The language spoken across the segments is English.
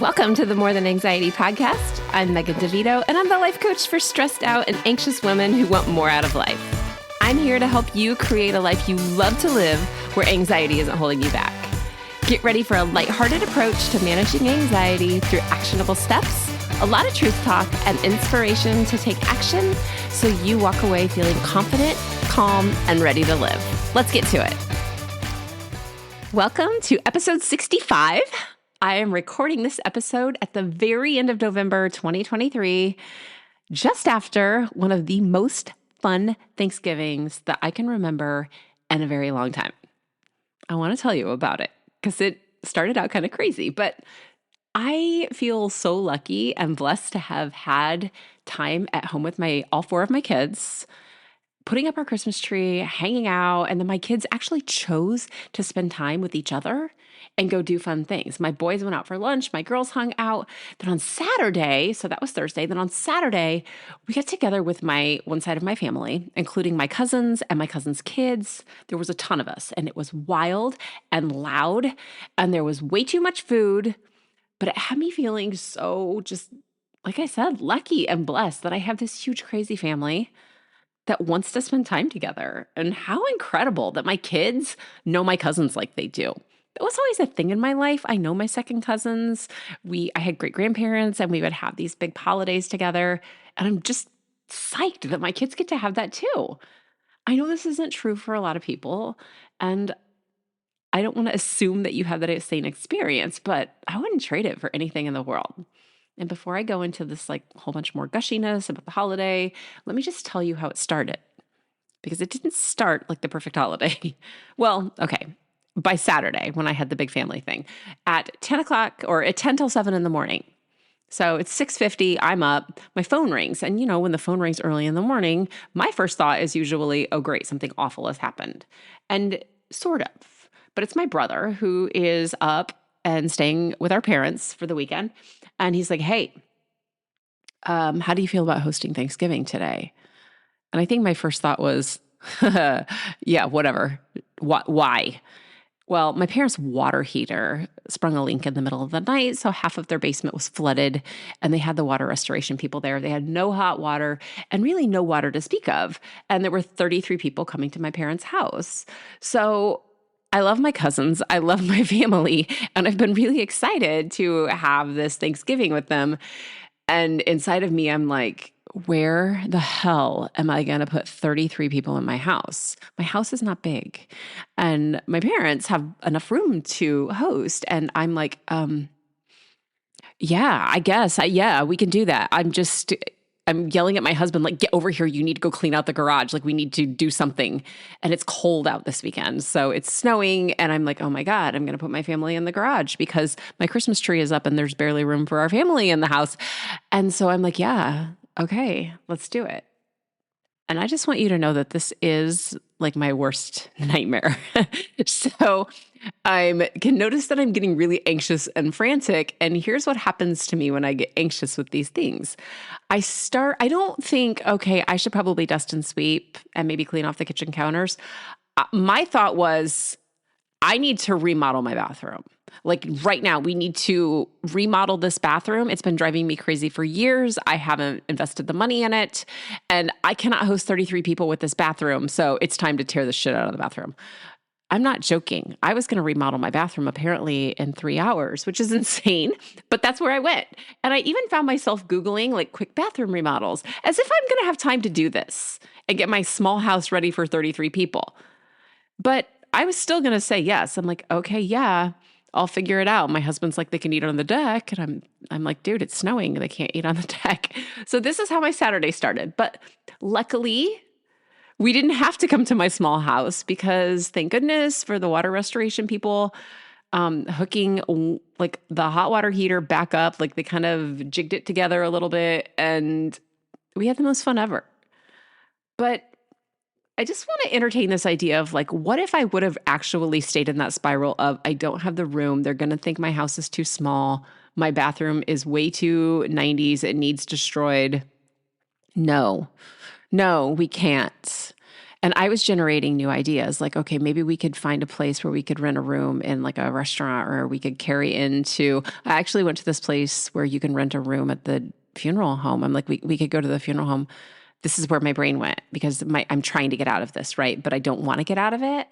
Welcome to the More Than Anxiety podcast. I'm Megan DeVito, and I'm the life coach for stressed out and anxious women who want more out of life. I'm here to help you create a life you love to live where anxiety isn't holding you back. Get ready for a lighthearted approach to managing anxiety through actionable steps, a lot of truth talk, and inspiration to take action so you walk away feeling confident, calm, and ready to live. Let's get to it. Welcome to episode 65. I am recording this episode at the very end of November 2023, just after one of the most fun Thanksgivings that I can remember in a very long time. I want to tell you about it because it started out kind of crazy, but I feel so lucky and blessed to have had time at home with all four of my kids, putting up our Christmas tree, hanging out, and then my kids actually chose to spend time with each other and go do fun things. My boys went out for lunch, my girls hung out. Then on Saturday, so that was Thursday, then on Saturday, we got together with one side of my family, including my cousins and my cousins' kids. There was a ton of us, and it was wild and loud, and there was way too much food, but it had me feeling so just, like I said, lucky and blessed that I have this huge, crazy family that wants to spend time together. And how incredible that my kids know my cousins like they do. It was always a thing in my life. I know my second cousins. I had great grandparents and we would have these big holidays together. And I'm just psyched that my kids get to have that too. I know this isn't true for a lot of people. And I don't want to assume that you have that same experience, but I wouldn't trade it for anything in the world. And before I go into this whole bunch more gushiness about the holiday, let me just tell you how it started. Because it didn't start like the perfect holiday. Well, okay. By Saturday, when I had the big family thing, at 10 o'clock or at 10 till 7 in the morning. So it's 6:50, I'm up, my phone rings. And when the phone rings early in the morning, my first thought is usually, oh great, something awful has happened. And sort of, but it's my brother who is up and staying with our parents for the weekend. And he's like, hey, how do you feel about hosting Thanksgiving today? And I think my first thought was, yeah, whatever. Why? Well, my parents' water heater sprung a leak in the middle of the night, so half of their basement was flooded, and they had the water restoration people there. They had no hot water and really no water to speak of, and there were 33 people coming to my parents' house. So I love my cousins, I love my family, and I've been really excited to have this Thanksgiving with them. And inside of me, I'm like, where the hell am I going to put 33 people in my house? My house is not big. And my parents have enough room to host. And I'm like, yeah, I guess. Yeah, we can do that. I'm yelling at my husband, like, get over here. You need to go clean out the garage. Like, we need to do something. And it's cold out this weekend. So it's snowing. And I'm like, oh my God, I'm going to put my family in the garage because my Christmas tree is up and there's barely room for our family in the house. And so I'm like, yeah, okay, let's do it. And I just want you to know that this is like my worst nightmare. So I can notice that I'm getting really anxious and frantic. And here's what happens to me when I get anxious with these things. I don't think, okay, I should probably dust and sweep and maybe clean off the kitchen counters. My thought was, I need to remodel my bathroom. Like right now, we need to remodel this bathroom. It's been driving me crazy for years. I haven't invested the money in it. And I cannot host 33 people with this bathroom. So it's time to tear the shit out of the bathroom. I'm not joking. I was going to remodel my bathroom apparently in 3 hours, which is insane, but that's where I went. And I even found myself Googling quick bathroom remodels as if I'm going to have time to do this and get my small house ready for 33 people. But I was still going to say yes. I'm like, okay, yeah, I'll figure it out. My husband's like, they can eat on the deck. And I'm like, dude, it's snowing. They can't eat on the deck. So this is how my Saturday started. But luckily, we didn't have to come to my small house because thank goodness for the water restoration people hooking the hot water heater back up. They kind of jigged it together a little bit and we had the most fun ever. But I just want to entertain this idea of what if I would have actually stayed in that spiral of I don't have the room. They're going to think my house is too small. My bathroom is way too 90s. It needs destroyed. No, we can't. And I was generating new ideas like, okay, maybe we could find a place where we could rent a room in like a restaurant, or we could carry into. I actually went to this place where you can rent a room at the funeral home. I'm like, we could go to the funeral home. This is where my brain went because I'm trying to get out of this, right? But I don't want to get out of it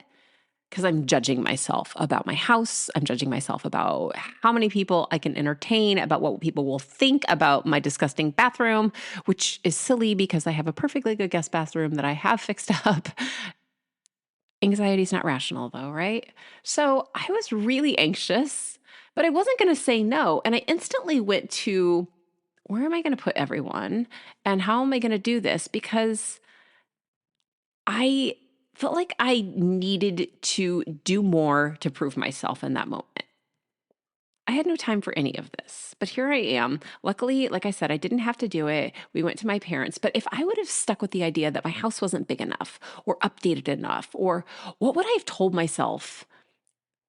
because I'm judging myself about my house. I'm judging myself about how many people I can entertain, about what people will think about my disgusting bathroom, which is silly because I have a perfectly good guest bathroom that I have fixed up. Anxiety is not rational though, right? So I was really anxious, but I wasn't going to say no. And I instantly went to, where am I going to put everyone? And how am I going to do this? Because I felt like I needed to do more to prove myself in that moment. I had no time for any of this, but here I am. Luckily, like I said, I didn't have to do it. We went to my parents. But if I would have stuck with the idea that my house wasn't big enough or updated enough, or what would I have told myself?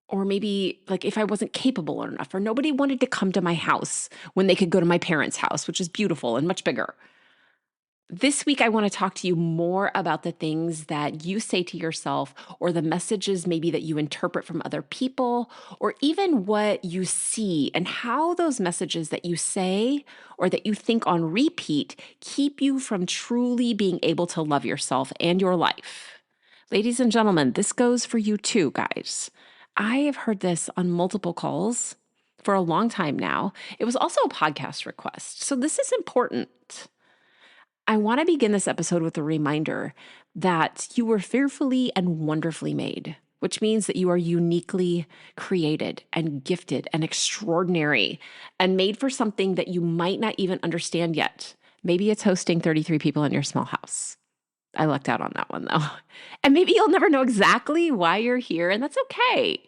Or maybe like if I wasn't capable enough, or nobody wanted to come to my house when they could go to my parents' house, which is beautiful and much bigger. This week, I want to talk to you more about the things that you say to yourself, or the messages maybe that you interpret from other people, or even what you see, and how those messages that you say or that you think on repeat keep you from truly being able to love yourself and your life. Ladies and gentlemen, this goes for you too, guys. I have heard this on multiple calls for a long time now. It was also a podcast request, so this is important. I want to begin this episode with a reminder that you were fearfully and wonderfully made, which means that you are uniquely created and gifted and extraordinary and made for something that you might not even understand yet. Maybe it's hosting 33 people in your small house. I lucked out on that one though. And maybe you'll never know exactly why you're here, and that's okay.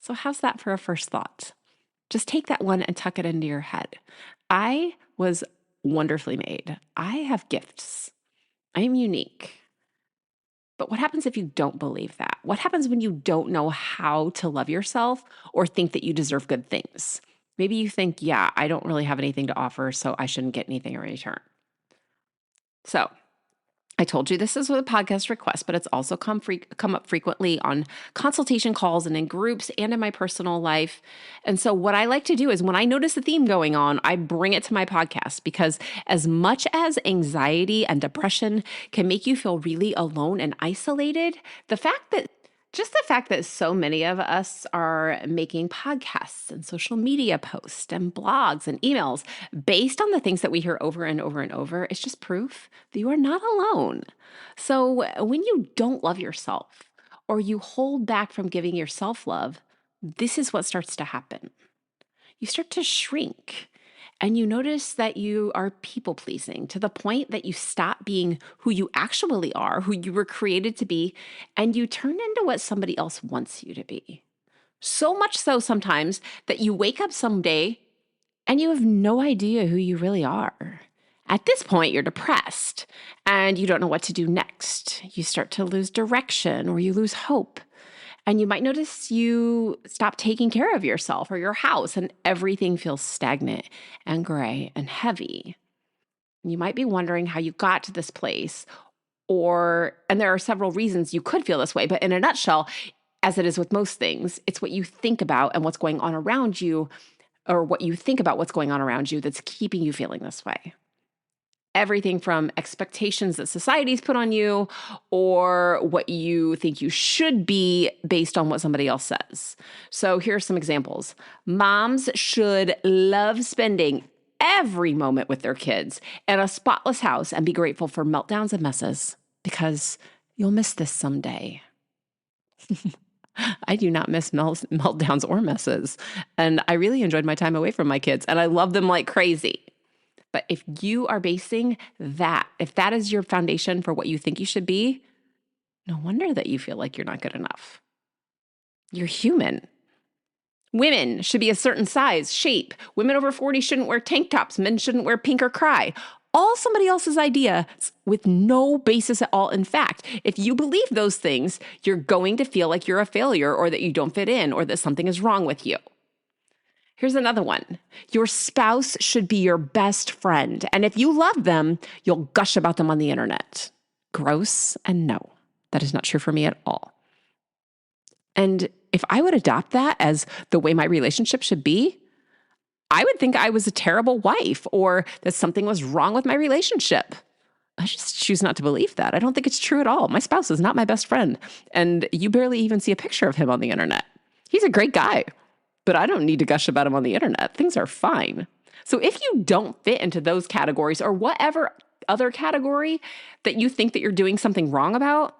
So, how's that for a first thought? Just take that one and tuck it into your head. I was wonderfully made. I have gifts. I am unique. But what happens if you don't believe that? What happens when you don't know how to love yourself or think that you deserve good things? Maybe you think, yeah, I don't really have anything to offer, so I shouldn't get anything in return. So, I told you this is a podcast request, but it's also come up frequently on consultation calls and in groups and in my personal life. And so what I like to do is when I notice a theme going on, I bring it to my podcast, because as much as anxiety and depression can make you feel really alone and isolated, the fact that so many of us are making podcasts and social media posts and blogs and emails based on the things that we hear over and over and over, it's just proof that you are not alone. So when you don't love yourself, or you hold back from giving yourself love, this is what starts to happen. You start to shrink. And you notice that you are people pleasing to the point that you stop being who you actually are, who you were created to be, and you turn into what somebody else wants you to be. So much so sometimes that you wake up someday and you have no idea who you really are. At this point, you're depressed and you don't know what to do next. You start to lose direction, or you lose hope. And you might notice you stop taking care of yourself or your house, and everything feels stagnant and gray and heavy. You might be wondering how you got to this place, and there are several reasons you could feel this way, but in a nutshell, as it is with most things, it's what you think about and what's going on around you, or what you think about what's going on around you, that's keeping you feeling this way. Everything from expectations that society's put on you, or what you think you should be based on what somebody else says. So here are some examples. Moms should love spending every moment with their kids in a spotless house and be grateful for meltdowns and messes, because you'll miss this someday. I do not miss meltdowns or messes. And I really enjoyed my time away from my kids, and I love them like crazy. But if you are basing that, if that is your foundation for what you think you should be, no wonder that you feel like you're not good enough. You're human. Women should be a certain size, shape. Women over 40 shouldn't wear tank tops. Men shouldn't wear pink or cry. All somebody else's ideas with no basis at all in fact. If you believe those things, you're going to feel like you're a failure, or that you don't fit in, or that something is wrong with you. Here's another one. Your spouse should be your best friend. And if you love them, you'll gush about them on the internet. Gross and no. That is not true for me at all. And if I would adopt that as the way my relationship should be, I would think I was a terrible wife or that something was wrong with my relationship. I just choose not to believe that. I don't think it's true at all. My spouse is not my best friend, and you barely even see a picture of him on the internet. He's a great guy, but I don't need to gush about him on the internet. Things are fine. So if you don't fit into those categories or whatever other category that you think that you're doing something wrong about,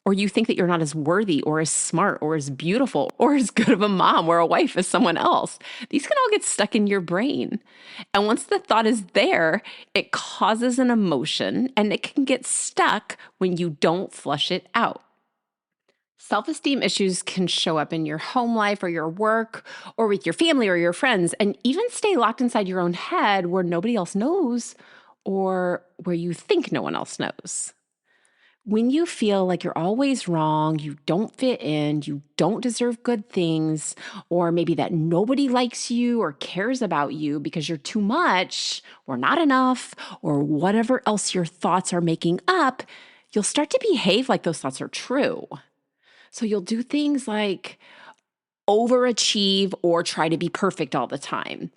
or you think that you're not as worthy or as smart or as beautiful or as good of a mom or a wife as someone else, these can all get stuck in your brain. And once the thought is there, it causes an emotion and it can get stuck when you don't flush it out. Self-esteem issues can show up in your home life or your work or with your family or your friends, and even stay locked inside your own head where nobody else knows or where you think no one else knows. When you feel like you're always wrong, you don't fit in, you don't deserve good things, or maybe that nobody likes you or cares about you because you're too much or not enough or whatever else your thoughts are making up, you'll start to behave like those thoughts are true. So you'll do things like overachieve or try to be perfect all the time.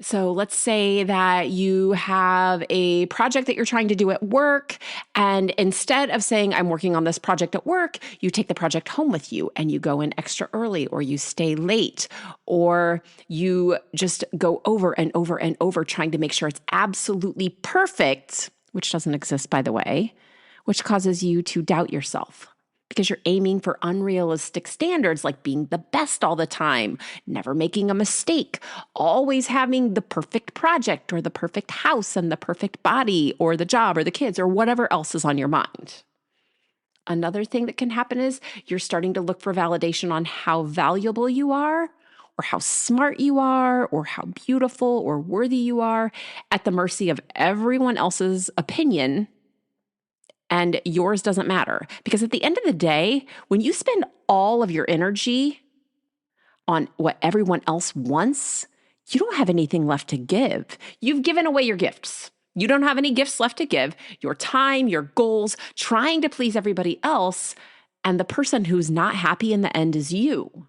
So let's say that you have a project that you're trying to do at work, and instead of saying, I'm working on this project at work, you take the project home with you and you go in extra early, or you stay late, or you just go over and over and over trying to make sure it's absolutely perfect, which doesn't exist, by the way, which causes you to doubt yourself. Because you're aiming for unrealistic standards like being the best all the time, never making a mistake, always having the perfect project or the perfect house and the perfect body or the job or the kids or whatever else is on your mind. Another thing that can happen is you're starting to look for validation on how valuable you are or how smart you are or how beautiful or worthy you are at the mercy of everyone else's opinion. And yours doesn't matter. Because at the end of the day, when you spend all of your energy on what everyone else wants, you don't have anything left to give. You've given away your gifts. You don't have any gifts left to give. Your time, your goals, trying to please everybody else. And the person who's not happy in the end is you.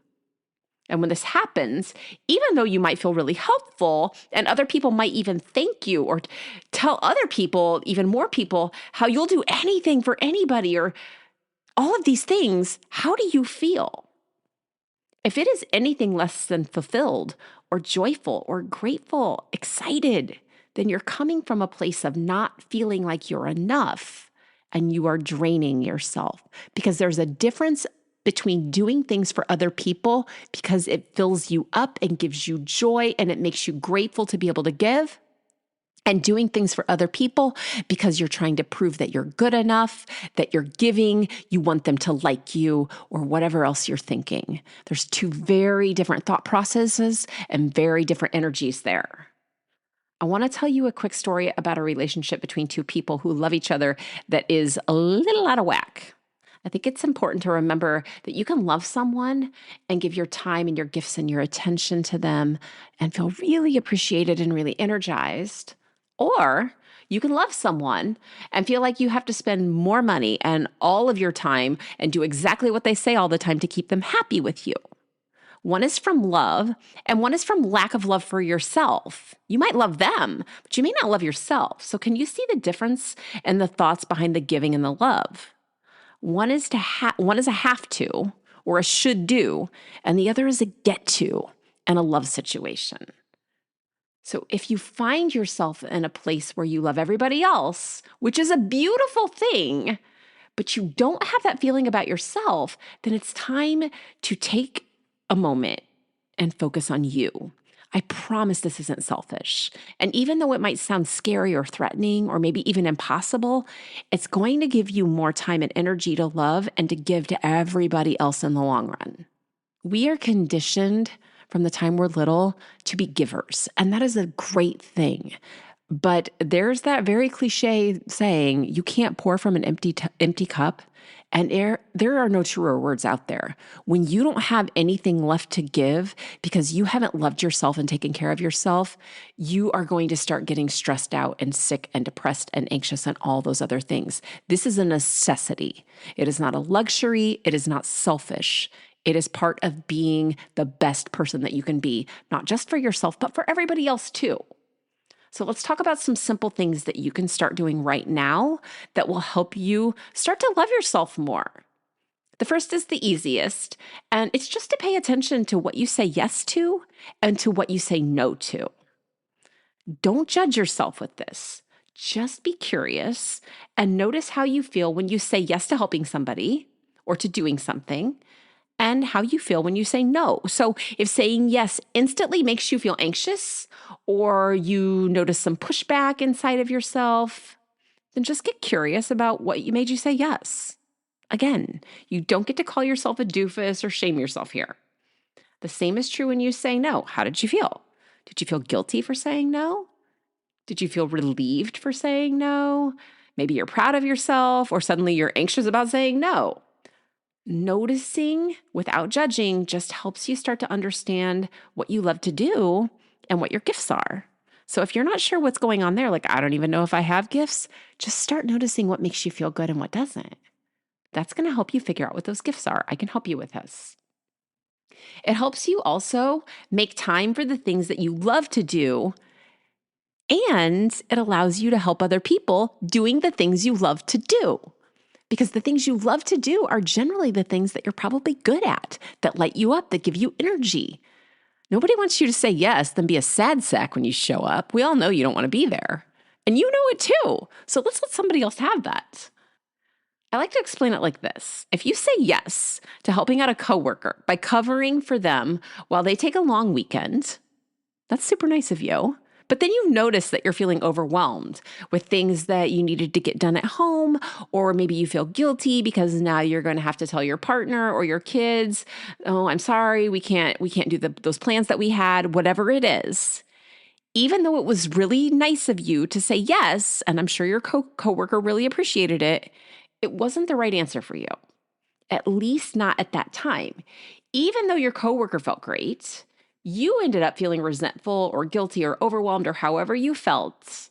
And when this happens, even though you might feel really helpful and other people might even thank you or tell other people, even more people, how you'll do anything for anybody or all of these things, how do you feel? If it is anything less than fulfilled or joyful or grateful, excited, then you're coming from a place of not feeling like you're enough and you are draining yourself, because there's a difference between doing things for other people because it fills you up and gives you joy and it makes you grateful to be able to give, and doing things for other people because you're trying to prove that you're good enough, that you're giving, you want them to like you, or whatever else you're thinking. There's two very different thought processes and very different energies there. I want to tell you a quick story about a relationship between two people who love each other that is a little out of whack. I think it's important to remember that you can love someone and give your time and your gifts and your attention to them and feel really appreciated and really energized. Or you can love someone and feel like you have to spend more money and all of your time and do exactly what they say all the time to keep them happy with you. One is from love and one is from lack of love for yourself. You might love them, but you may not love yourself. So can you see the difference in the thoughts behind the giving and the love? One is a have to or a should do, and the other is a get to and a love situation. So if you find yourself in a place where you love everybody else, which is a beautiful thing, but you don't have that feeling about yourself, then it's time to take a moment and focus on you. I promise this isn't selfish. And even though it might sound scary or threatening or maybe even impossible, it's going to give you more time and energy to love and to give to everybody else in the long run. We are conditioned from the time we're little to be givers, and that is a great thing. But there's that very cliche saying, you can't pour from an empty cup. And there are no truer words out there. When you don't have anything left to give because you haven't loved yourself and taken care of yourself, you are going to start getting stressed out and sick and depressed and anxious and all those other things. This is a necessity. It is not a luxury. It is not selfish. It is part of being the best person that you can be, not just for yourself, but for everybody else too. So let's talk about some simple things that you can start doing right now that will help you start to love yourself more. The first is the easiest, and it's just to pay attention to what you say yes to and to what you say no to. Don't judge yourself with this. Just be curious and notice how you feel when you say yes to helping somebody or to doing something, and how you feel when you say no. So if saying yes instantly makes you feel anxious or you notice some pushback inside of yourself, then just get curious about what made you say yes. Again, you don't get to call yourself a doofus or shame yourself here. The same is true when you say no. How did you feel? Did you feel guilty for saying no? Did you feel relieved for saying no? Maybe you're proud of yourself, or suddenly you're anxious about saying no. Noticing without judging just helps you start to understand what you love to do and what your gifts are. So if you're not sure what's going on there, like, I don't even know if I have gifts, just start noticing what makes you feel good and what doesn't. That's going to help you figure out what those gifts are. I can help you with this. It helps you also make time for the things that you love to do, and it allows you to help other people doing the things you love to do. Because the things you love to do are generally the things that you're probably good at, that light you up, that give you energy. Nobody wants you to say yes, then be a sad sack when you show up. We all know you don't want to be there. And you know it too. So let's let somebody else have that. I like to explain it like this. If you say yes to helping out a coworker by covering for them while they take a long weekend, that's super nice of you. But then you notice that you're feeling overwhelmed with things that you needed to get done at home, or maybe you feel guilty because now you're going to have to tell your partner or your kids, "Oh, I'm sorry, we can't do those plans that we had," whatever it is. Even though it was really nice of you to say yes, and I'm sure your coworker really appreciated it, it wasn't the right answer for you. At least not at that time. Even though your coworker felt great, you ended up feeling resentful or guilty or overwhelmed or however you felt.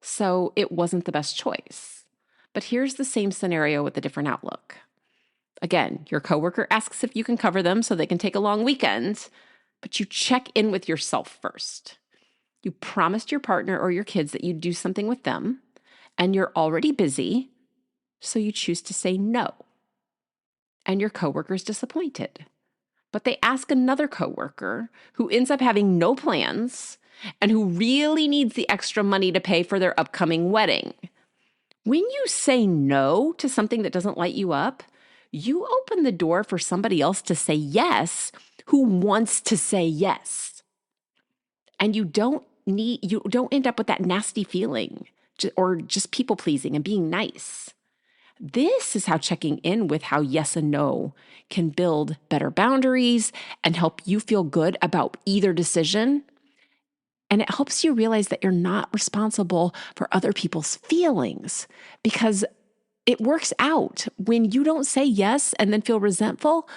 So it wasn't the best choice. But here's the same scenario with a different outlook. Again, your coworker asks if you can cover them so they can take a long weekend, but you check in with yourself first. You promised your partner or your kids that you'd do something with them, and you're already busy, so you choose to say no. And your coworker's disappointed. But they ask another coworker who ends up having no plans and who really needs the extra money to pay for their upcoming wedding. When you say no to something that doesn't light you up, you open the door for somebody else to say yes who wants to say yes. And you don't end up with that nasty feeling or just people pleasing and being nice. This is how checking in with how yes and no can build better boundaries and help you feel good about either decision. And it helps you realize that you're not responsible for other people's feelings, because it works out. When you don't say yes and then feel resentful,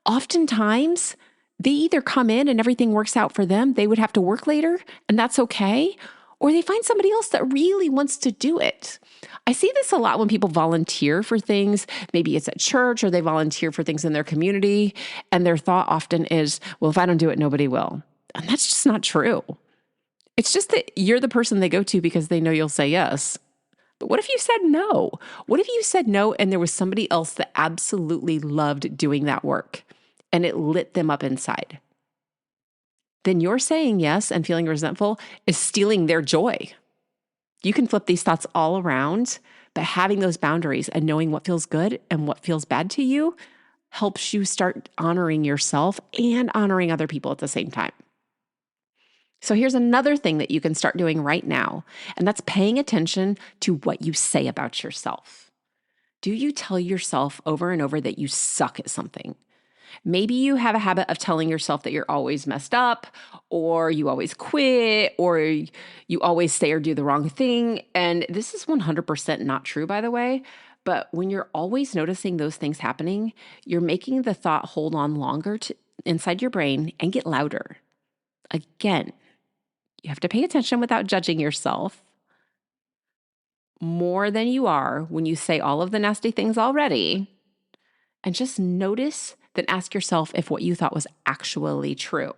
oftentimes they either come in and everything works out for them. They would have to work later, and that's okay. Or they find somebody else that really wants to do it. I see this a lot when people volunteer for things. Maybe it's at church or they volunteer for things in their community. And their thought often is, well, if I don't do it, nobody will. And that's just not true. It's just that you're the person they go to because they know you'll say yes. But what if you said no? What if you said no and there was somebody else that absolutely loved doing that work and it lit them up inside? Then your saying yes and feeling resentful is stealing their joy. You can flip these thoughts all around, but having those boundaries and knowing what feels good and what feels bad to you helps you start honoring yourself and honoring other people at the same time. So here's another thing that you can start doing right now, and that's paying attention to what you say about yourself. Do you tell yourself over and over that you suck at something? Maybe you have a habit of telling yourself that you're always messed up, or you always quit, or you always say or do the wrong thing. And this is 100% not true, by the way. But when you're always noticing those things happening, you're making the thought hold on longer inside your brain and get louder. Again, you have to pay attention without judging yourself more than you are when you say all of the nasty things already. And just notice, then ask yourself if what you thought was actually true.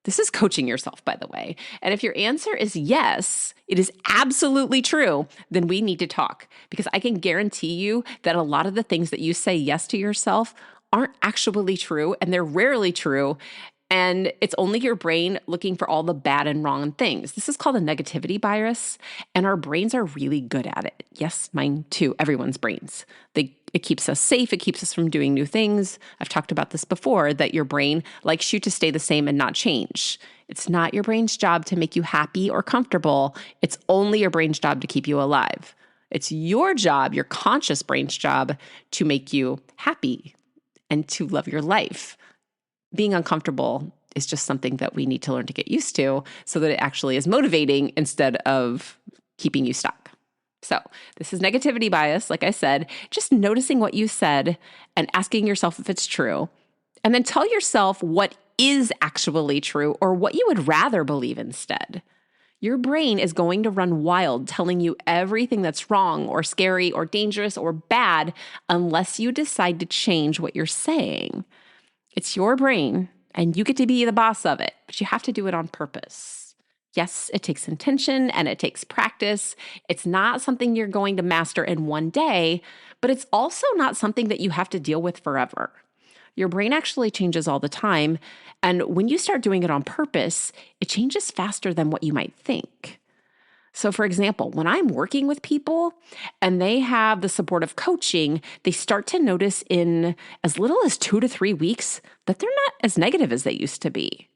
This is coaching yourself, by the way. And if your answer is yes, it is absolutely true, then we need to talk, because I can guarantee you that a lot of the things that you say yes to yourself aren't actually true, and they're rarely true. And it's only your brain looking for all the bad and wrong things. This is called a negativity bias, and our brains are really good at it. Yes, mine too, everyone's brains. It keeps us safe. It keeps us from doing new things. I've talked about this before, that your brain likes you to stay the same and not change. It's not your brain's job to make you happy or comfortable. It's only your brain's job to keep you alive. It's your job, your conscious brain's job, to make you happy and to love your life. Being uncomfortable is just something that we need to learn to get used to so that it actually is motivating instead of keeping you stuck. So this is negativity bias, like I said, just noticing what you said and asking yourself if it's true. And then tell yourself what is actually true or what you would rather believe instead. Your brain is going to run wild telling you everything that's wrong or scary or dangerous or bad unless you decide to change what you're saying. It's your brain, and you get to be the boss of it, but you have to do it on purpose. Yes, it takes intention and it takes practice. It's not something you're going to master in one day, but it's also not something that you have to deal with forever. Your brain actually changes all the time, and when you start doing it on purpose, it changes faster than what you might think. So for example, when I'm working with people and they have the support of coaching, they start to notice in as little as 2 to 3 weeks that they're not as negative as they used to be.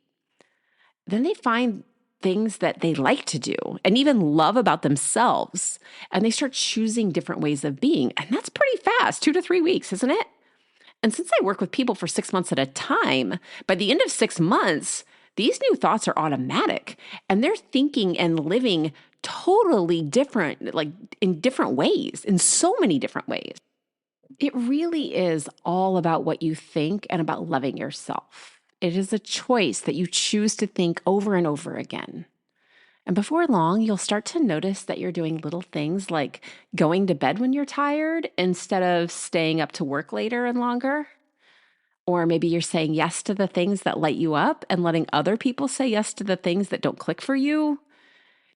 Then they find things that they like to do and even love about themselves, and they start choosing different ways of being. And that's pretty fast, 2 to 3 weeks, isn't it? And since I work with people for 6 months at a time, by the end of 6 months, these new thoughts are automatic and they're thinking and living totally different, like in different ways, in so many different ways. It really is all about what you think and about loving yourself. It is a choice that you choose to think over and over again. And before long, you'll start to notice that you're doing little things like going to bed when you're tired instead of staying up to work later and longer. Or maybe you're saying yes to the things that light you up and letting other people say yes to the things that don't click for you.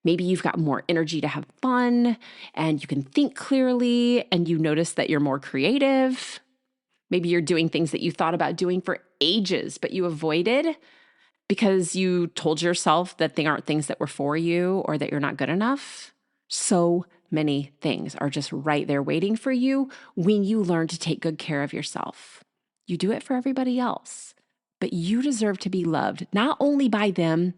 Maybe you've got more energy to have fun and you can think clearly and you notice that you're more creative. Maybe you're doing things that you thought about doing for ages, but you avoided because you told yourself that they aren't things that were for you or that you're not good enough. So many things are just right there waiting for you when you learn to take good care of yourself. You do it for everybody else, but you deserve to be loved, not only by them,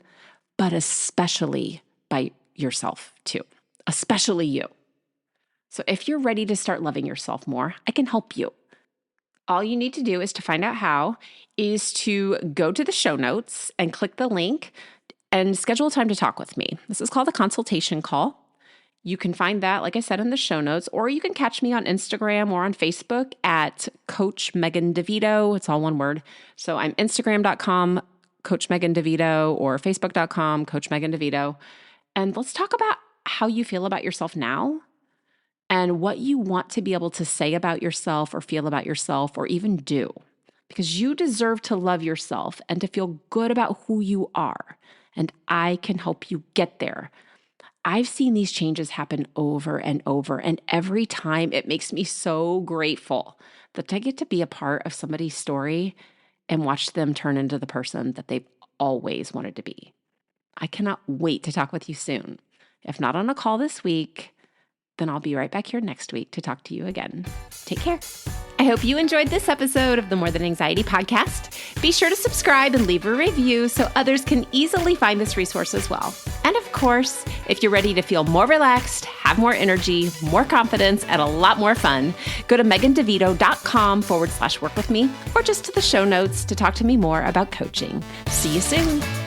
but especially by yourself too, especially you. So if you're ready to start loving yourself more, I can help you. All you need to do is to find out how is to go to the show notes and click the link and schedule a time to talk with me. This is called a consultation call. You can find that, like I said, in the show notes, or you can catch me on Instagram or on Facebook at Coach Megan DeVito. It's all one word. So I'm Instagram.com, Coach Megan DeVito, or Facebook.com, Coach Megan DeVito. And let's talk about how you feel about yourself now and what you want to be able to say about yourself or feel about yourself or even do. Because you deserve to love yourself and to feel good about who you are. And I can help you get there. I've seen these changes happen over and over, and every time it makes me so grateful that I get to be a part of somebody's story and watch them turn into the person that they've always wanted to be. I cannot wait to talk with you soon. If not on a call this week, then I'll be right back here next week to talk to you again. Take care. I hope you enjoyed this episode of the More Than Anxiety podcast. Be sure to subscribe and leave a review so others can easily find this resource as well. And of course, if you're ready to feel more relaxed, have more energy, more confidence, and a lot more fun, go to megandevito.com/work with me, or just to the show notes to talk to me more about coaching. See you soon.